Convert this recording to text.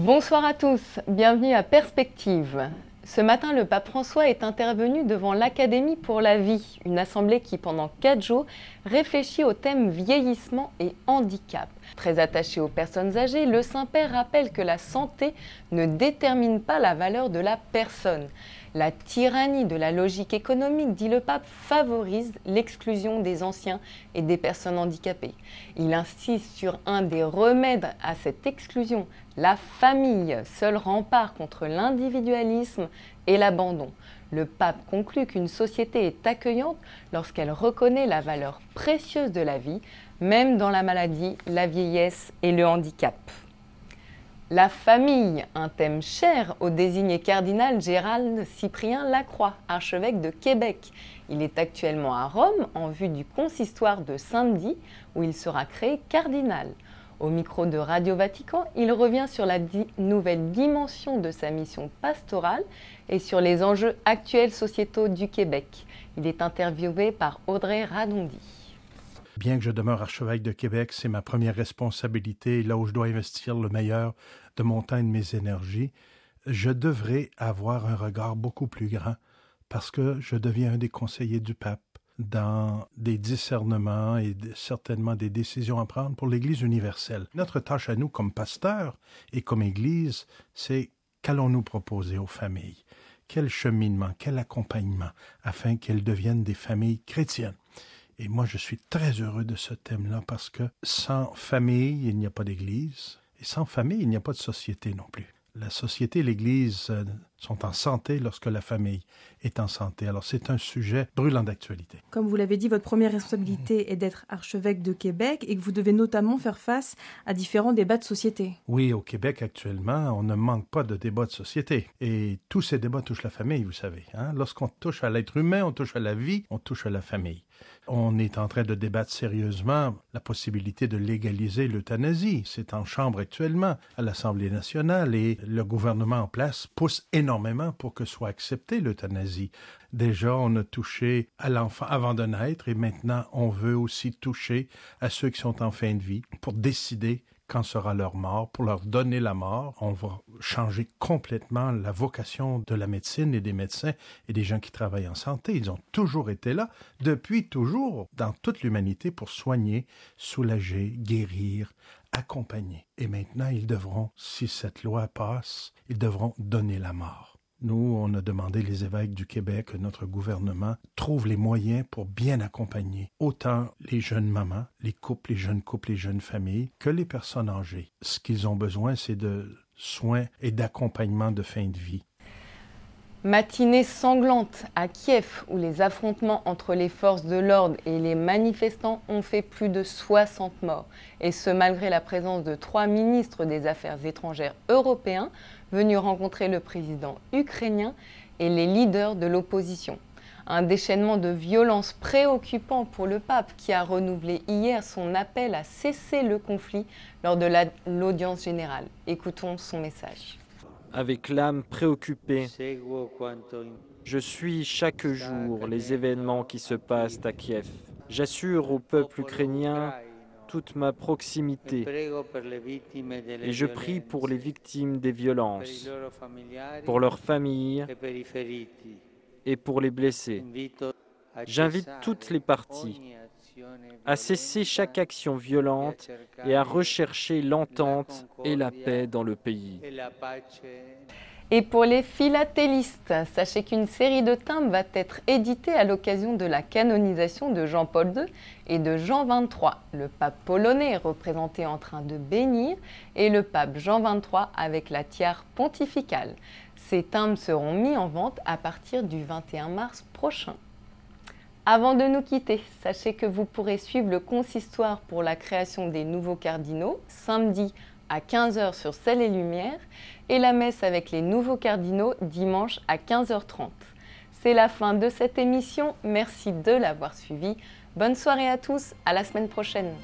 Bonsoir à tous, bienvenue à Perspective. Ce matin, le pape François est intervenu devant l'Académie pour la vie, une assemblée qui, pendant 4 jours, réfléchit au thème vieillissement et handicap. Très attaché aux personnes âgées, le Saint-Père rappelle que la santé ne détermine pas la valeur de la personne. La tyrannie de la logique économique, dit le pape, favorise l'exclusion des anciens et des personnes handicapées. Il insiste sur un des remèdes à cette exclusion, la famille, seul rempart contre l'individualisme et l'abandon. Le pape conclut qu'une société est accueillante lorsqu'elle reconnaît la valeur précieuse de la vie, même dans la maladie, la vieillesse et le handicap. La famille, un thème cher au désigné cardinal Gérald Cyprien Lacroix, archevêque de Québec. Il est actuellement à Rome en vue du consistoire de samedi où il sera créé cardinal. Au micro de Radio Vatican, il revient sur la nouvelle dimension de sa mission pastorale et sur les enjeux actuels sociétaux du Québec. Il est interviewé par Audrey Radondi. Bien que je demeure archevêque de Québec, c'est ma première responsabilité, là où je dois investir le meilleur de mon temps et de mes énergies. Je devrais avoir un regard beaucoup plus grand parce que je deviens un des conseillers du pape dans des discernements et certainement des décisions à prendre pour l'Église universelle. Notre tâche à nous comme pasteurs et comme Église, c'est qu'allons-nous proposer aux familles? Quel cheminement, quel accompagnement afin qu'elles deviennent des familles chrétiennes? Et moi, je suis très heureux de ce thème-là parce que sans famille, il n'y a pas d'Église. Et sans famille, il n'y a pas de société non plus. La société et l'Église sont en santé lorsque la famille est en santé. Alors, c'est un sujet brûlant d'actualité. Comme vous l'avez dit, votre première responsabilité est d'être archevêque de Québec et que vous devez notamment faire face à différents débats de société. Oui, au Québec, actuellement, on ne manque pas de débats de société. Et tous ces débats touchent la famille, vous savez. Lorsqu'on touche à l'être humain, on touche à la vie, on touche à la famille. On est en train de débattre sérieusement la possibilité de légaliser l'euthanasie. C'est en chambre actuellement à l'Assemblée nationale et le gouvernement en place pousse énormément pour que soit acceptée l'euthanasie. Déjà, on a touché à l'enfant avant de naître et maintenant, on veut aussi toucher à ceux qui sont en fin de vie pour décider quand sera leur mort, pour leur donner la mort. On va changer complètement la vocation de la médecine et des médecins et des gens qui travaillent en santé. Ils ont toujours été là, depuis toujours, dans toute l'humanité, pour soigner, soulager, guérir, accompagner. Et maintenant, ils devront, si cette loi passe, ils devront donner la mort. Nous, on a demandé les évêques du Québec que notre gouvernement trouve les moyens pour bien accompagner autant les jeunes mamans, les jeunes familles, que les personnes âgées. Ce qu'ils ont besoin, c'est de soins et d'accompagnement de fin de vie. Matinée sanglante à Kiev, où les affrontements entre les forces de l'ordre et les manifestants ont fait plus de 60 morts. Et ce, malgré la présence de 3 ministres des Affaires étrangères européens venus rencontrer le président ukrainien et les leaders de l'opposition. Un déchaînement de violence préoccupant pour le pape qui a renouvelé hier son appel à cesser le conflit lors de l'audience générale. Écoutons son message. Avec l'âme préoccupée, je suis chaque jour les événements qui se passent à Kiev. J'assure au peuple ukrainien toute ma proximité et je prie pour les victimes des violences, pour leurs familles et pour les blessés. J'invite toutes les parties à cesser chaque action violente et à rechercher l'entente et la paix dans le pays. Et pour les philatélistes, sachez qu'une série de timbres va être éditée à l'occasion de la canonisation de Jean-Paul II et de Jean XXIII. Le pape polonais est représenté en train de bénir et le pape Jean XXIII avec la tiare pontificale. Ces timbres seront mis en vente à partir du 21 mars prochain. Avant de nous quitter, sachez que vous pourrez suivre le consistoire pour la création des nouveaux cardinaux samedi à 15h sur Ciel et Lumière et la messe avec les nouveaux cardinaux dimanche à 15h30. C'est la fin de cette émission. Merci de l'avoir suivi. Bonne soirée à tous, à la semaine prochaine.